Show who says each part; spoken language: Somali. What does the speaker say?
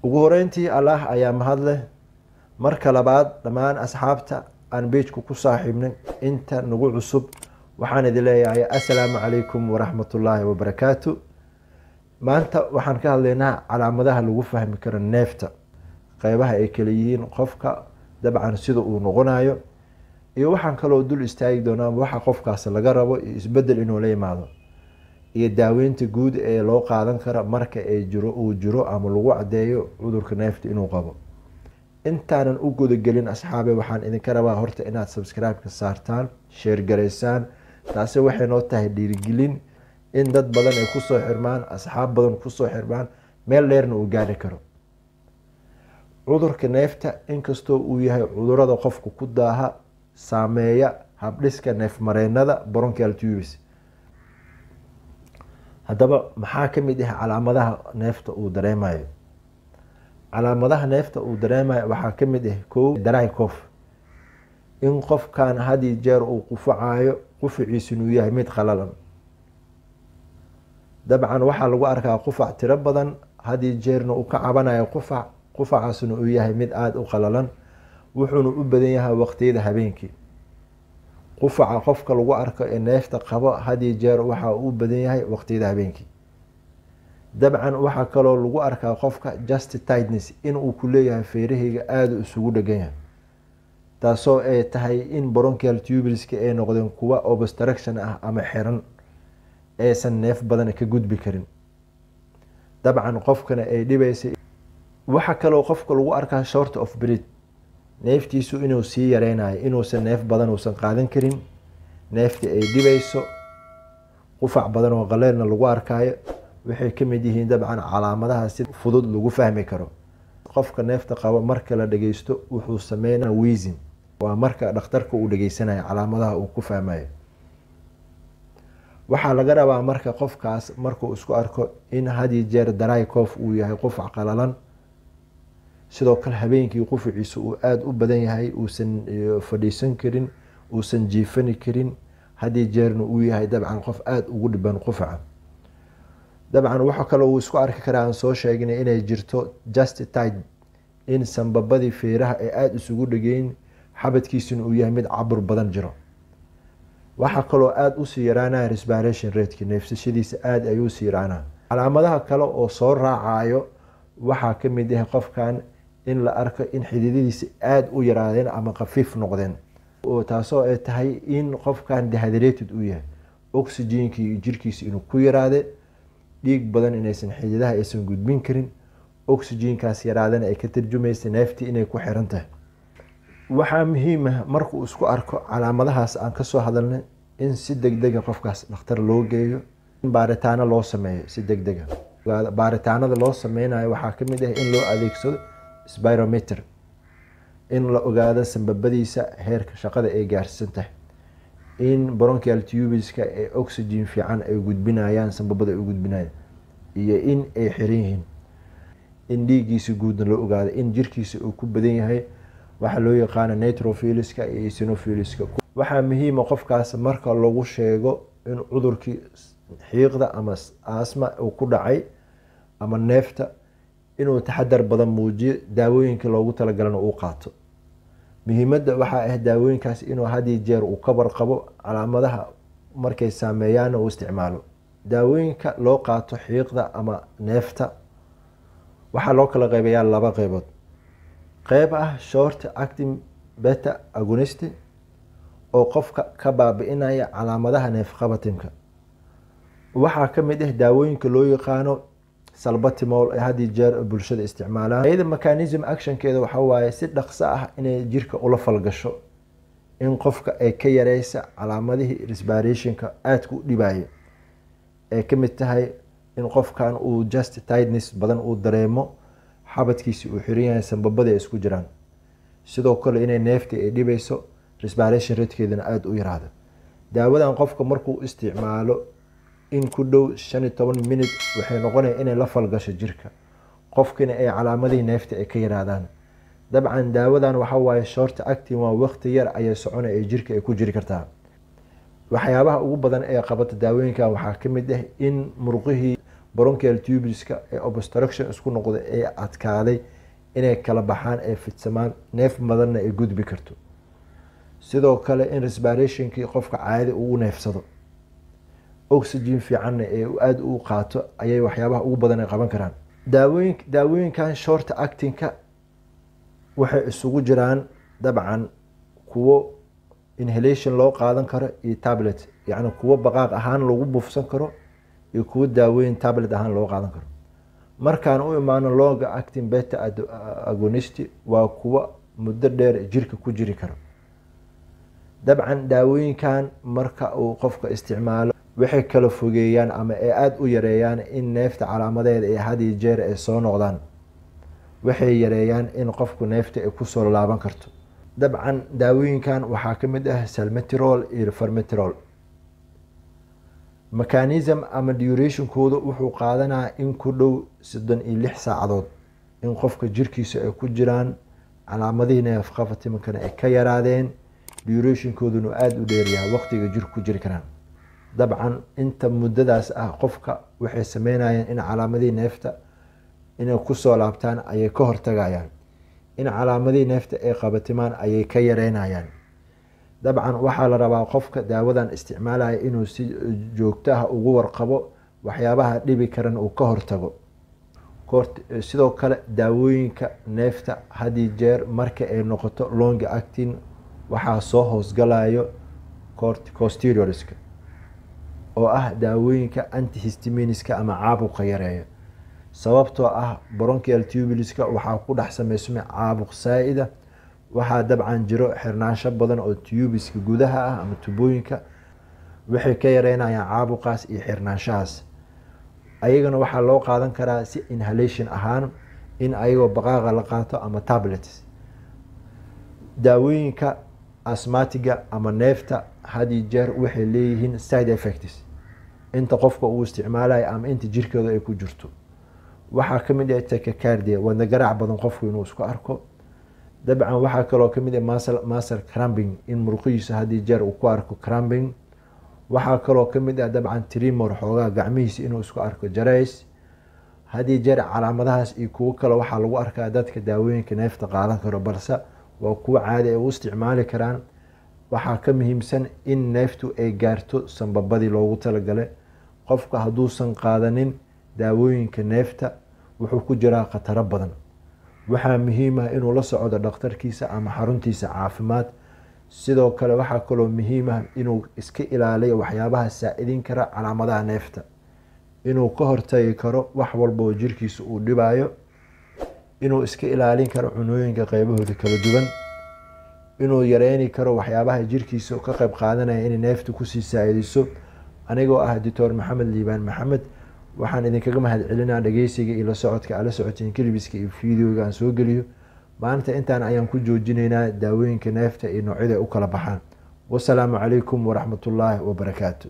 Speaker 1: ugu horeyntii Allah ayaa mahad leh. marka labaad dhammaan asxaabta aan beejku ku saaxiibnay inta nagu cusub waxaan idin leeyahay assalaamu calaykum waraxmatullaahi wabarakaatu. maanta waxaan ka hadlaynaa calaamadaha lagu fahmi karo neefta, qeybaha ay kala yihiin qofka dabcan sida uu noqonayo, iyo waxaan kaloo dul istaagi doonaa waxa qofkaas laga rabo iyo isbedel inuu la yimaado, iyo daaweynta guud ee loo qaadan karo marka uu jiro ama lagu cadeeyo cudurka neefta inuu qabo. intaanan u gudagelin asxaabe waxaan idinka rabaa horta inaad subscribe-ka saartaan, share gareysaan. taasi waxay noo tahay dhiirigelin in dad badan ay kusoo xirmaan, asxaab badan kusoo xirmaan, meel dheerna uu gaari karo. cudurka neefta inkastoo uu yahay cudurada qofka ku daaha saameeya habdhiska neefmareenada bronchial tubes. haddaba maxaa ka mid ah calaamadaha neefta uu dareemayo? calaamadaha neefta uu dareemayo waxaa ka mid ah kow, dry cough, in qofkan had iyo jeer uu qufacayo, qufaciisuna uu yahay mid qalalan. dabcan waxaa lagu arkaa qufac tiro badan, had iyo jeerna uu ka cabanayo qufacaasna uu yahay mid aada u qalalan, wuxuuna u badan yahay waqtiyada habeenkii. qufaca qofka lagu arko ee neefta qabo had iyo jeer waxa uu badan yahay waqtiyada habeenkii. dabcan waxaa kaloo lagu arkaa qofka just tightness, inuu ku leeyahay feerahayga aada isugu dhegan yahay, taasoo ay tahay in bronchial tubeska ay noqdeen kuwa obstruction ah ama xiran, aysan neef badan ka gudbi karin. dabcan qofkana ay dhibaysa. waxaa kaloo qofka lagu arkaa short of breath, neeftiisu inuu sii yareynayo, inuusan neef badan uusan qaadan karin, neefta ay dhibayso, qufac badan oo qaleelna lagu arkayo. waxay ka mid yihiin dabcan calaamadaha si fudud lagu fahmi karo. qofka neefta qabo marka la dhageysto wuxuu sameynaa wheezing, waa marka dhakhtarka uu dhageysanayo calaamadaha uu ku fahmayo. waxaa laga rabaa marka qofkaas markuu isku arko in had iyo jeer dry cough uu yahay qufac qalalan, sidoo kale habeenkii qufaciisa uu aada u badan yahay, uusan fadhiisan karin, uusan jiifani karin, had iyo jeerna uu yahay dabcan qof aada ugu dhiban qufaca. dabcan waxa kaloo uu isku arki karaa aan soo sheegnay inay jirto just tight, in sanbabadii feeraha ay aada isugu dhageyn, xabadkiisuna uu yahay mid cabur badan jiro. waxaa kaloo aada usii yaraanaya respiration rateki, neefsashadiisa aada ayuu usii yaraanaa. calaamadaha kale oo soo raacayo waxaa ka mid ah qofkan in la arko in xididadiisa aada u yaraadeen ama khafiif noqdeen, taasoo ay tahay in qofkan dehydrated uu yahay, oxygenkii jirkiisa inuu ku yaraade, dhiig badan inaysan xididaha aysan gudbin karin, oxygenkaas yaraadana ay ka tarjumaysa neeftii inay ku xiran tahay. waxaa muhiim ah markuu isku arko calaamadahaas aan kasoo hadalnay in si degdega qofkaas dhakhtar loo geeyo, in baaritaano loo sameeyo si degdega. baaritaanada loo sameynayo waxaa ka mid ah in loo adeegsado spirometer, in la ogaado sanbabadiisa heerka shaqada ay gaarsiisan tahay, in bronchial tubeska ee oxygen fiican ay gudbinayaan, sanbabada ay gudbinayaan, iyo in ay xiran yihiin, in dhiiggiisa guudna loo ogaado, in jirkiisa uu ku badan yahay waxaa loo yaqaana neutrophilska iyo eosinophilska. waxaa muhiima qofkaas marka lagu sheego in cudurkii xiiqda ama asma uu ku dhacay ama neefta, inuu taxadar badan muujiyo, daawooyinka loogu talagalana uu qaato. muhiimadda waxaa ah daawooyinkaas inuu had iyo jeer uu ka warqabo calaamadaha markay saameeyaana uu isticmaalo. daawooyinka loo qaato xiiqda ama neefta waxaa loo kala qeybayaa laba qeybood. qeyb ah short acting beta agonist oo qofka ka baabi'inaya calaamadaha neefqabatinka. waxaa ka mid ah daawooyinka loo yaqaano salbutamol ee had iyo jeer bulshada isticmaalaan. iyada mechanism actionkeeda waxaa waaye si dhaqso ah inay jirka ula falgasho, in qofka ay ka yareysa calaamadihii respirationka aadka u dhibaya, ay ka mid tahay in qofkan uu just tightness badan uu dareemo, xabadkiisi uu xiran yahay, sanbabada ay isku jiraan, sidoo kale inay neefta ay dhibayso, respiration ratekeedana aada u yaraado. daawadan qofka markuu isticmaalo in ku dhow 15 minute waxay noqonaya inay la falgasho jirka, qofkina ay calaamadihii neefta ay ka yaraadaan. dabcan daawadan waxaa waaye short acting, waa waqti yar ayay soconay ay jirka ay ku jiri kartaa. waxyaabaha ugu badan ee qabata daawooyinkan waxaa ka mid ah in murqihii bronchial tubeska ee obstruction isku noqday ee adkaaday inay kala baxaan ee fidsamaan neef badanna ay gudbi karto. sidoo kale in respirationkii qofka caadi uu neefsado oxygen fiicanna ee aada u qaato ayay waxyaabaha ugu badan ay qaban karaan. daawooyinkan short actingka waxay isugu jiraan dabcan kuwo inhalation loo qaadan karo iyo tablet, yacni kuwo baqaaq ahaan lagu buufsan karo iyo kuwo daawooyin tablet ahaan loo qaadan karo. markaan u imaano longa acting beta agonist waa kuwo muddo dheer jirka ku jiri karo. dabcan daawooyinkan marka uu qofka isticmaalo waxay kala fogeeyaan ama ay aada u yareeyaan in neefta calaamadeeda ee had iyo jeer ay soo noqdaan. waxay yareeyaan in qofku neefta ay kusoo laaban karto. dabcan daawooyinkan waxaa ka mid ah salmeterol iyo formoterol. mechanism ama durationkooda wuxuu qaadanaa in ku dhow 36 saacadood in qofka jirkiisa ay ku jiraan calaamadihii neef qafatiminkana ay ka yaraadeen, durationkooduna aada u dheeryahay waqtiga jirka ku jiri karaan. dabcan inta muddadaas ah qofka waxay sameynayaan in calaamadihii neefta inay kusoo laabtaan ayay ka hortagayaan, in calaamadihii neefta ay qabatimaan ayay ka yareynayaan. dabcan waxaa la rabaa qofka daawadan isticmaalaya inuu si joogto ah ugu warqabo waxyaabaha dhibi karan uu ka hortago. sidoo kale daawooyinka neefta hadii jeer marka ay noqoto long acting waxaa soo hoosgalayo corticosteroidska oo ah daawooyinka antihistaminiska ama caabuqa yareeya. sababtoo ah bronchial tubuleska waxaa ku dhex sameysmay caabuq saa-ida. waxaa dabcan jiro xirnaansho badan oo tubuleska gudaha ah ama tubooyinka, waxay ka yareynayaan caabuqaas iyo xirnaanshahaas. ayagana waxaa loo qaadan karaa si inhalation ahaan in ayagoo baqaaqa la qaato ama tablets. daawooyinka asmatiga ama neefta hadii jeer waxay leeyihiin side effects inta qofka uu isticmaalayo ama inta jirkooda ay ku jirto. waxaa kamid ah tachycardia, wadna garaac badan qofku inuu isku arko. dabcan waxaa kaloo kamid ah muscle cramping, in muruqihiisa hadii jeer uu ku arko cramping. waxaa kaloo kamid ah dabcan tremor, xoogaa gacmihiisa inuu isku arko jarays. hadii jeer calaamadahaas iyo kuwo kale waxaa lagu arkaa dadka daawooyinka neefta qaadan karo, balse waa kuwo caadi ay u isticmaali karaan. waxaa ka muhiimsan in neeftu ay gaarto sanbabadii loogu talagalay. qofka hadduusan qaadanin daawooyinka neefta wuxuu ku jiraa khataro badan. waxaa muhiim ah inuu la socdo dhakhtarkiisa ama xaruntiisa caafimaad. sidoo kale waxaa kaloo muhiim ah inuu iska ilaaliyo waxyaabaha saa-idin kara calaamadaha neefta, inuu ka hortagi karo wax walba oo jirkiisa uu dhibayo, inuu iska ilaalin karo cunooyinka qeybahooda kala duwan, inuu yareyni karo waxyaabaha jirkiisa ka qeyb qaadanaya inay neefta kusii saa-idiso. anigoo ah Dr. Maxamed Liibaan Maxamed, waxaan idinkaga mahad celinaa dhageysiga iyo la socodka ala socoteen kalibiska iyo fiidiyoga aan soo geliyo. maanta intaan ayaan ku joojinaynaa daawooyinka neefta iyo noocyada u kala baxaan. wasalaamu calaykum waraxmatullaahi wabarakaatu.